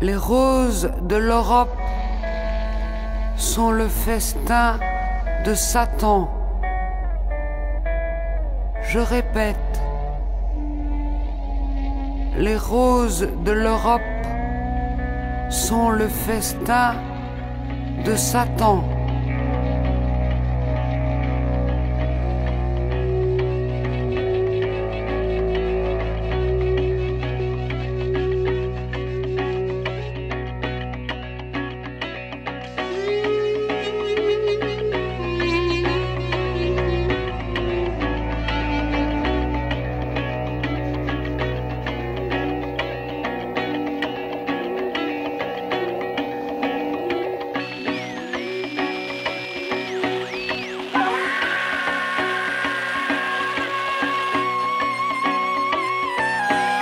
Les roses de l'Europe sont le festin de Satan. Je répète, les roses de l'Europe sont le festin de Satan.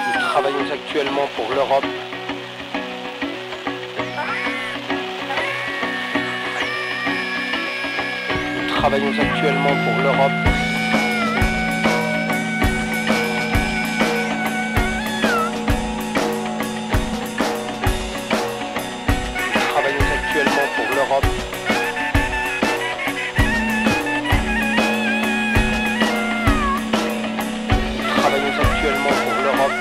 Nous travaillons actuellement pour l'Europe. Nous travaillons actuellement pour l'Europe. Nous travaillons actuellement pour l'Europe. Nous travaillons actuellement pour l'Europe.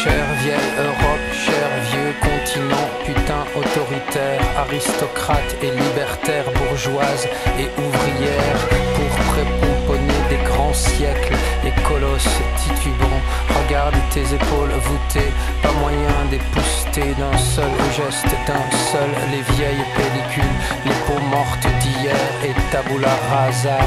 Chère vieille Europe, cher vieux continent, putain autoritaire, aristocrate et libertaire, bourgeoise et ouvrière, pour prépomponner des grands siècles, et colosses titubants, regarde tes épaules voûtées, pas moyen d'épousseter d'un seul geste, d'un seul les vieilles pellicules, les peaux mortes d'hier et tabula rasa.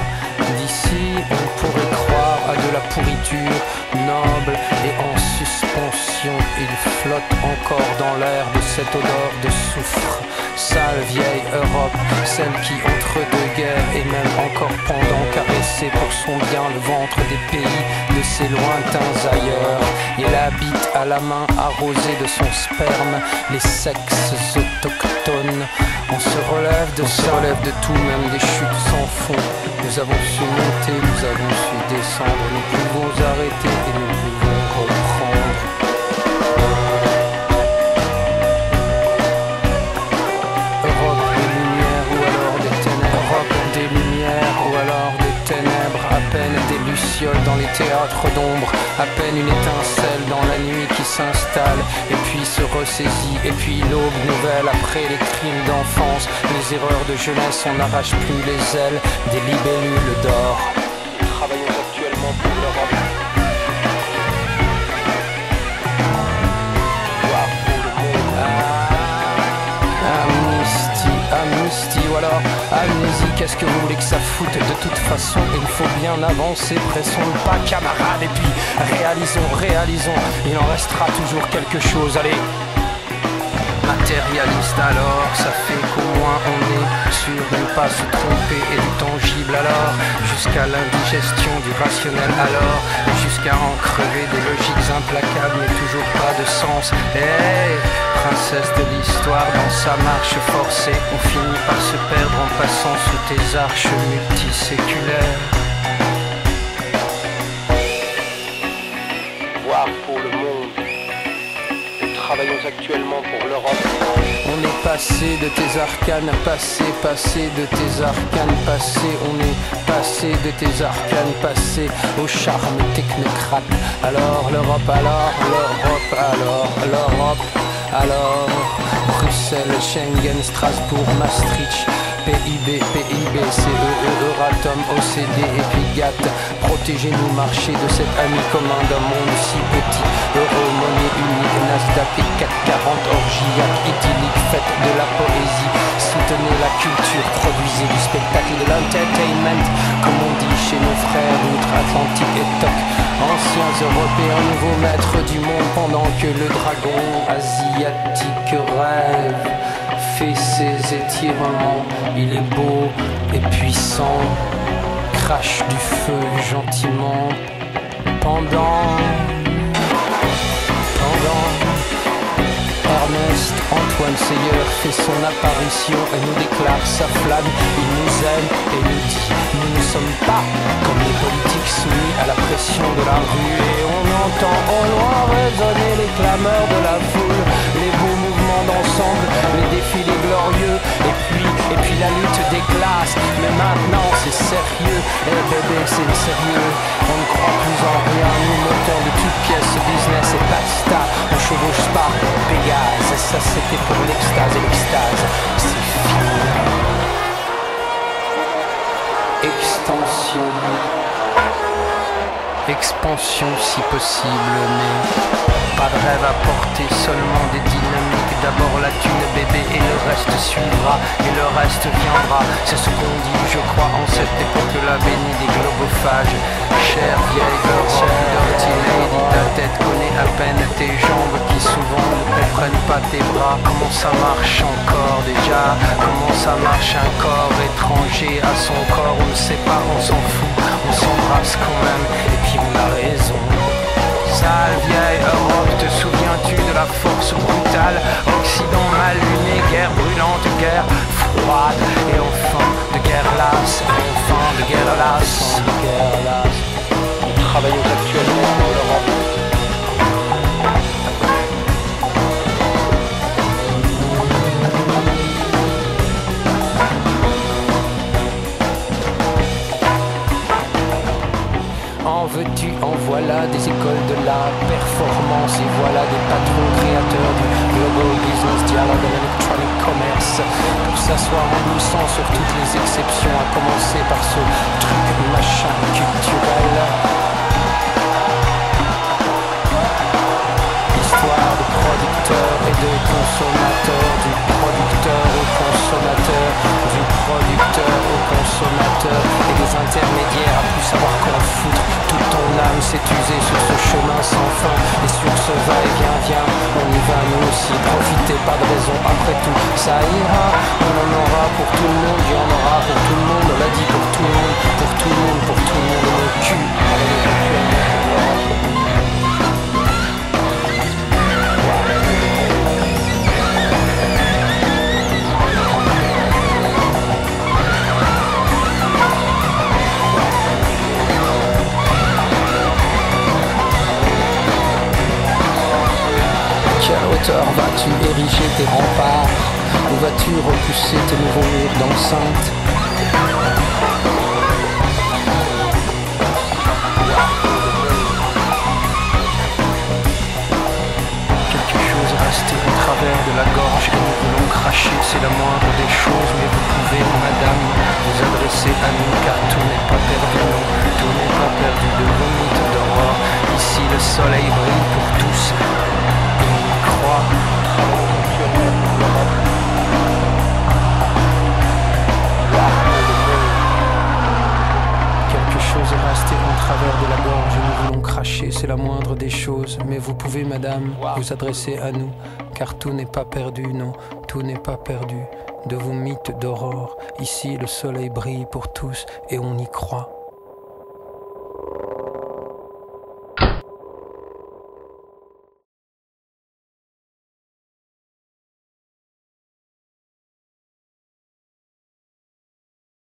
D'ici, on pourrait croire à de la pourriture noble et en suspension. Il flotte encore dans l'air de cette odeur de soufre. Sale vieille Europe, celle qui entre deux guerres et même encore pendant caressait pour son bien le ventre des pays de ses lointains ailleurs. Il habite à la main arrosée de son sperme les sexes autochtones. On se relève de tout, même des chutes sans fond. Nous avons su monter, nous avons su descendre, nous pouvons arrêter et nous pouvons reprendre. Europe des lumières ou alors des ténèbres, Europe des lumières ou alors des ténèbres, à peine des lucioles dans les théâtres d'ombre, à peine une étincelle dans la nuit qui s'installe et puis se ressaisit, et puis l'aube nouvelle après les crimes d'enfance, les erreurs de jeunesse, on n'arrache plus les ailes des libellules d'or. Nous travaillons actuellement pour l'Europe. Voir pour le monde. Amnistie, amnistie, ou alors amnésie, qu'est-ce que vous voulez que ça foute? De toute façon, il faut bien avancer, pressons le pas camarades, et puis réalisons, il en restera toujours quelque chose, allez. Matérialiste alors, ça fait qu'au moins on est sûr de ne pas se tromper et du tangible alors, jusqu'à l'indigestion du rationnel alors, jusqu'à en crever des logiques implacables mais toujours pas de sens. Hey, princesse de l'histoire dans sa marche forcée, on finit par se perdre en passant sous tes arches multiséculaires. Voir pour le monde. Nous travaillons actuellement pour l'Europe. On est passé de tes arcanes, passé de tes arcanes, passé. On est passé de tes arcanes, passé au charme technocrate. Alors l'Europe, alors Bruxelles, Schengen, Strasbourg, Maastricht, PIB, CEE, Euratom, OCD et puis GATT. Protégez-nous, marchez de cet ami commun d'un monde si petit. Euro, monnaie unique, Nasdaq et 440, orgiaque, idyllique, faites de la poésie. Soutenez la culture, produisez du spectacle, de l'entertainment, comme on dit chez nos frères outre-Atlantique et TOC. Anciens Européens, nouveaux maîtres du monde, pendant que le dragon asiatique rêve, fait ses étirements, il est beau et puissant, crache du feu gentiment pendant Hermès l'Est, Antoine Seyeur fait son apparition et nous déclare sa flamme. Il nous aime et nous dit: nous ne sommes pas comme les politiques soumis à la pression de la rue. Et on entend au loin résonner les clameurs de la foule, les beaux mouvements d'ensemble, les défilés glorieux, et puis la lutte des classes. Mais maintenant c'est sérieux, eh bébé c'est sérieux. On ne croit plus en rien, nous montons de toutes pièces, business et basta. On chevauche pas Pégase, ça c'était pour l'extase, et l'extase c'est fini. Extension, expansion si possible, mais pas de rêve à porter, seulement des dynamiques. D'abord la thune bébé et le reste suivra, et le reste viendra. C'est ce qu'on dit, je crois, en cette époque-là bénie des globophages. Chère vieille Europe, dirty lady, ta tête connaît à peine tes jambes qui souvent ne comprennent pas tes bras. Comment ça marche encore déjà? Comment ça marche un corps étranger à son corps? On ne sait pas, on s'en fout, on s'embrasse quand même, et puis on a raison. Sale vieille Europe, te souviens-tu de la force brutale? Occident mal luné, guerre brûlante, guerre froide, et enfin de guerre lasse, et enfin de guerre lasse. Nous travaillons actuellement pour l'Europe. En veux-tu, en voilà des écoles de la performance, et voilà des patrons créateurs du global business, dialogue et electronic commerce, pour s'asseoir en glissant sur toutes les exceptions, à commencer par ce truc machin culturel. Histoire de producteurs et de consommateurs, du producteur au consommateur, du producteur au consommateur, et des intermédiaires à plus savoir qu'en foutre. Toute ton âme s'est usée sur ce chemin sans fin, et sur ce va-et-vient, viens, on y va nous aussi. Profitez, pas de raison, après tout, ça ira. On en aura pour tout le monde, il y en aura pour tout le monde, on l'a dit pour tout le monde, pour tout le monde, pour tout le monde, et nos culs. Vas-tu ériger tes remparts, ou vas-tu repousser tes nouveaux murs d'enceinte? Quelque chose est resté au travers de la gorge et nous voulons cracher, c'est la moindre des choses, mais vous pouvez, madame, vous adresser à nous, car tout n'est pas perdu, non, tout n'est pas perdu de vos mythes d'aurore. Ici le soleil brille pour tous, et on y croit. Quelque chose est resté en travers de la gorge et nous voulons cracher, c'est la moindre des choses. Mais vous pouvez, madame, vous adresser à nous, car tout n'est pas perdu, non, tout n'est pas perdu. De vos mythes d'aurore, ici le soleil brille pour tous et on y croit.